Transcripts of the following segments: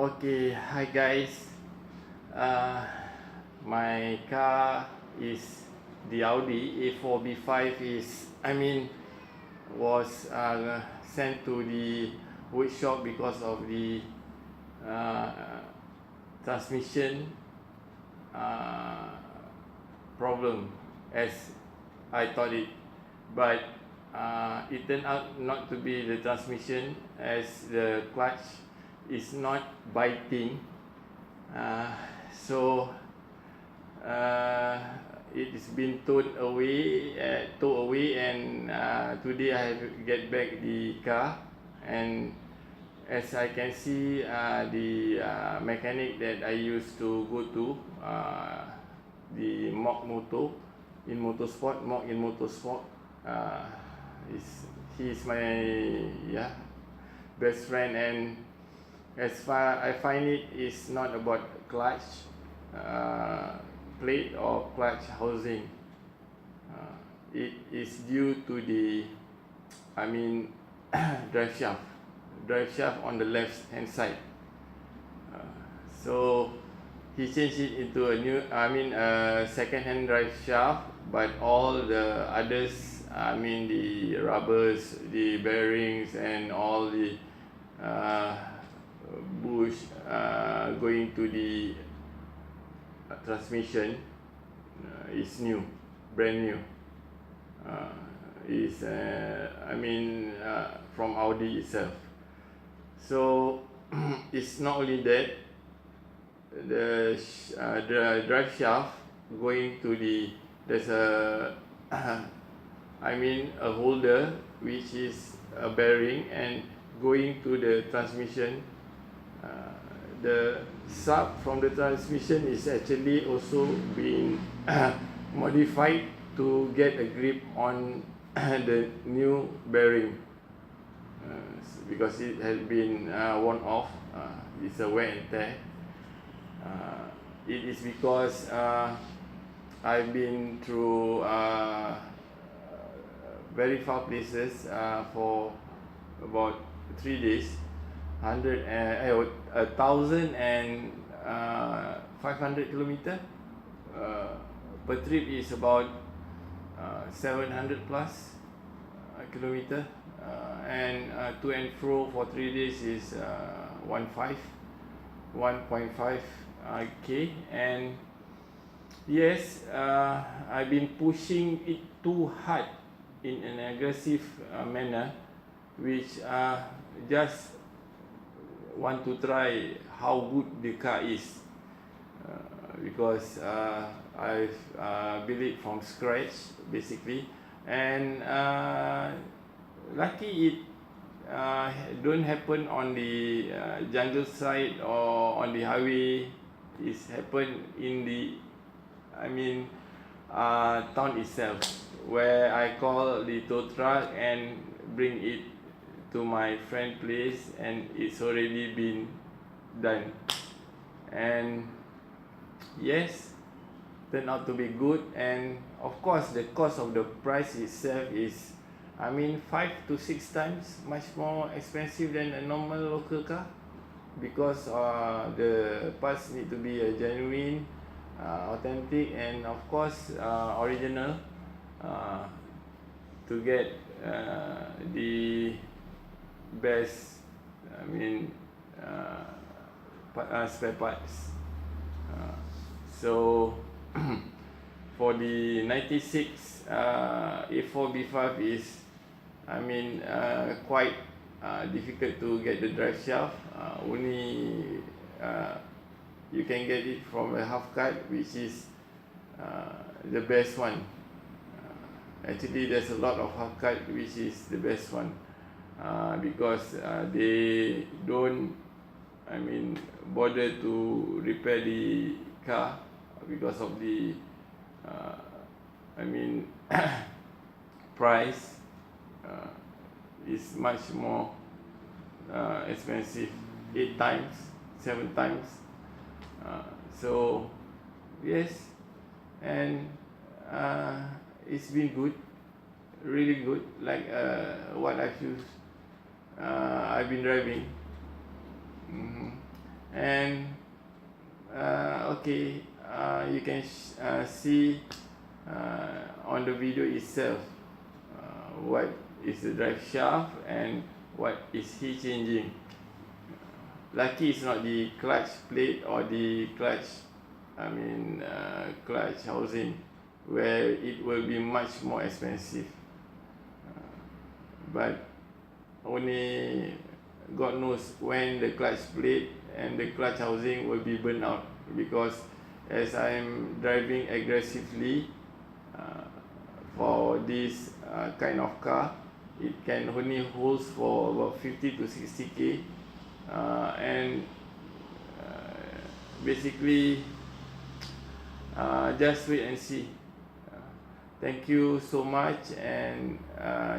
Okay, hi guys. Uh, my car is the Audi A4 B5 was sent to the workshop because of the uh, transmission uh, problem as I thought it, but it turned out not to be the transmission, as the clutch is not biting. So it is been towed away, and today I have to get back the car. And as I can see, the mechanic that I used to go to, the Mock Moto in Motorsport, he is my best friend. And as far I find it is not about clutch plate or clutch housing. It is due to the drive shaft on the left hand side. So he changed it into a second hand drive shaft, but all the others, the rubbers, the bearings, and all the bush going to the transmission is new, brand new. Is from Audi itself. So it's not only that, the drive shaft going to there's a a holder which is a bearing, and going to the transmission. The sub from the transmission is actually also being modified to get a grip on the new bearing, because it has been worn off. It's a wear and tear. It is because I've been through very far places for about 3 days. 1,500 kilometer per trip is about 700 plus kilometer, and to and fro for 3 days is 1.5 k. And yes, I've been pushing it too hard in an aggressive manner, which just want to try how good the car is, because I've built it from scratch basically. And lucky it don't happen on the jungle side or on the highway. It's happened in the town itself, where I call the tow truck and bring it to my friend place, and it's already been done. And yes, turned out to be good. And of course the cost of the price itself is 5 to 6 times much more expensive than a normal local car, because the parts need to be genuine, authentic, and of course original, to get the best spare parts. So for the 96 A4 B5 is quite difficult to get the drive shaft. Only you can get it from a half cut, which is the best one. Actually there's a lot of half cut which is the best one, because they don't bother to repair the car, because of the price is much more expensive, 8 times, 7 times. So yes, and it's been good, really good, like what I've been driving. And okay, you can see on the video itself what is the drive shaft and what is he changing. Lucky it's not the clutch plate or the clutch clutch housing, where it will be much more expensive, but only God knows when the clutch plate and the clutch housing will be burned out, because as I am driving aggressively for this kind of car, it can only hold for about 50 to 60k, and basically just wait and see. Thank you so much, and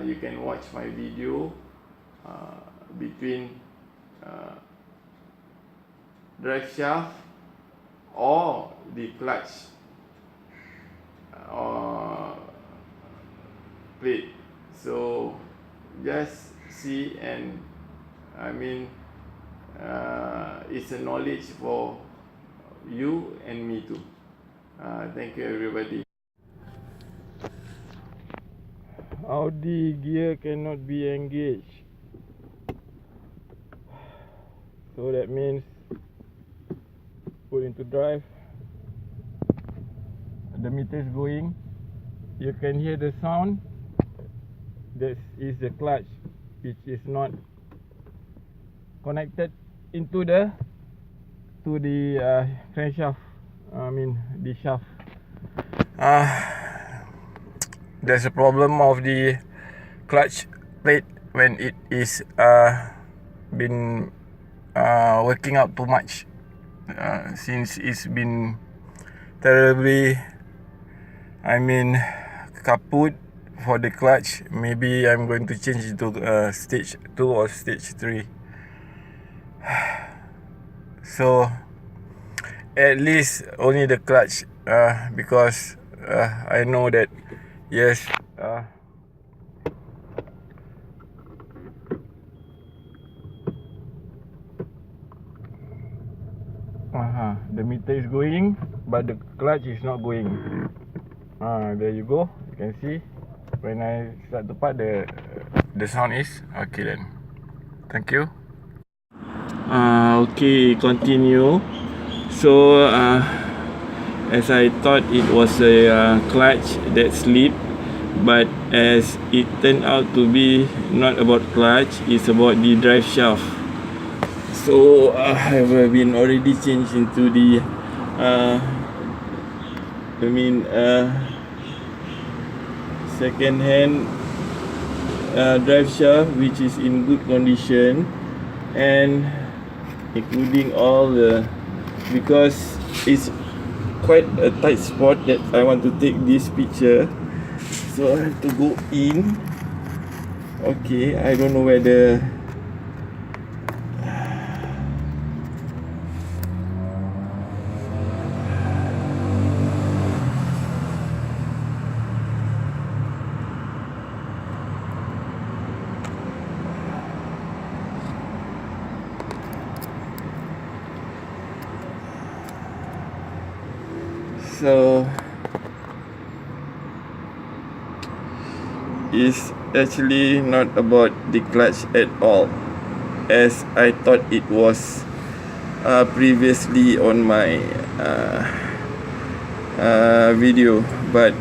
you can watch my video between drive shaft or the clutch plate. So just see, and it's a knowledge for you and me too. Thank you everybody. Audi gear cannot be engaged, so that means put into drive. The meter is going. You can hear the sound. This is the clutch, which is not connected into the crankshaft. The shaft. There's a problem of the clutch plate when it is been working out too much, since it's been terribly kaput for the clutch. Maybe I'm going to change it to stage 2 or stage 3. So at least only the clutch, because I know that yes, the meter is going, but the clutch is not going. There you go. You can see when I start to part, the sound is okay. Then thank you. Okay, continue. So as I thought it was a clutch that slipped, but as it turned out to be not about clutch, it's about the drive shaft. So I have been already changed into the second hand drive shaft, which is in good condition, and including all the, because it's quite a tight spot that I want to take this picture, so I have to go in. Okay, I don't know whether so it's actually not about the clutch at all, as I thought it was previously on my video. But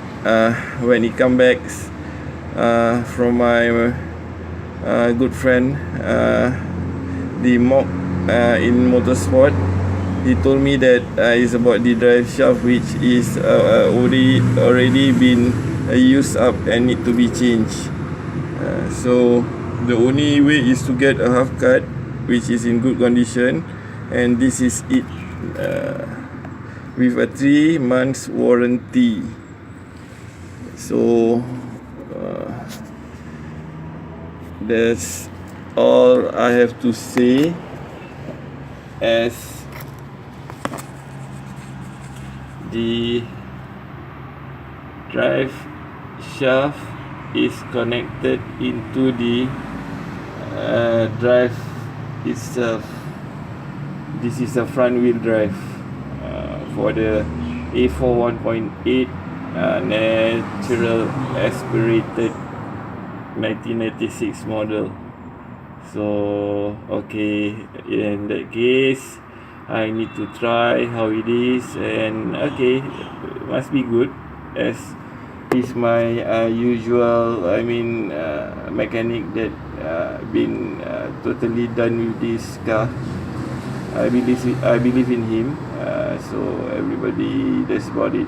when it come back from my good friend, the mock in motorsport, he told me that it's about the drive shaft, which is already been used up and need to be changed. So the only way is to get a half cut, which is in good condition, and this is it, with a 3 months warranty. So that's all I have to say, as the drive shaft is connected into the drive itself. This is a front wheel drive for the A4 1.8 natural aspirated 1996 model. So okay, in that case I need to try how it is, and okay, must be good, as is my usual, mechanic that been totally done with this car. I believe in him, so everybody, that's about it.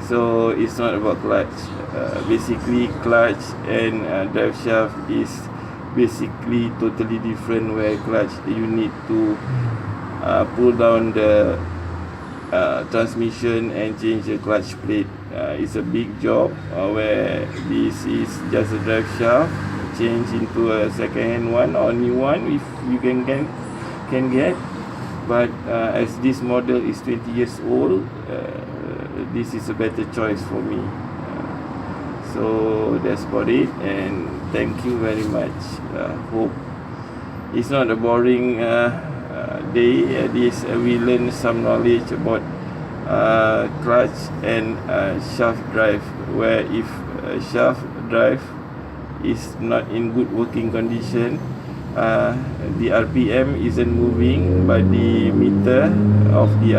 So it's not about clutch. Basically clutch and drive shaft is basically totally different, where clutch you need to pull down the transmission and change the clutch plate. It's a big job, where this is just a drive shaft change into a second hand one or new one if you can get. But as this model is 20 years old, this is a better choice for me. So that's about it, and thank you very much. Hope it's not a boring day. At least we learn some knowledge about clutch and shaft drive, where if shaft drive is not in good working condition, the RPM isn't moving, but the meter of the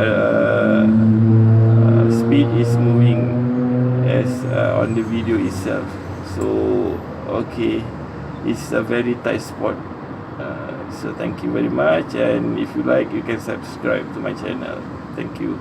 speed is moving, as on the video itself. So okay, it's a very tight spot. So thank you very much, and if you like, you can subscribe to my channel. Thank you.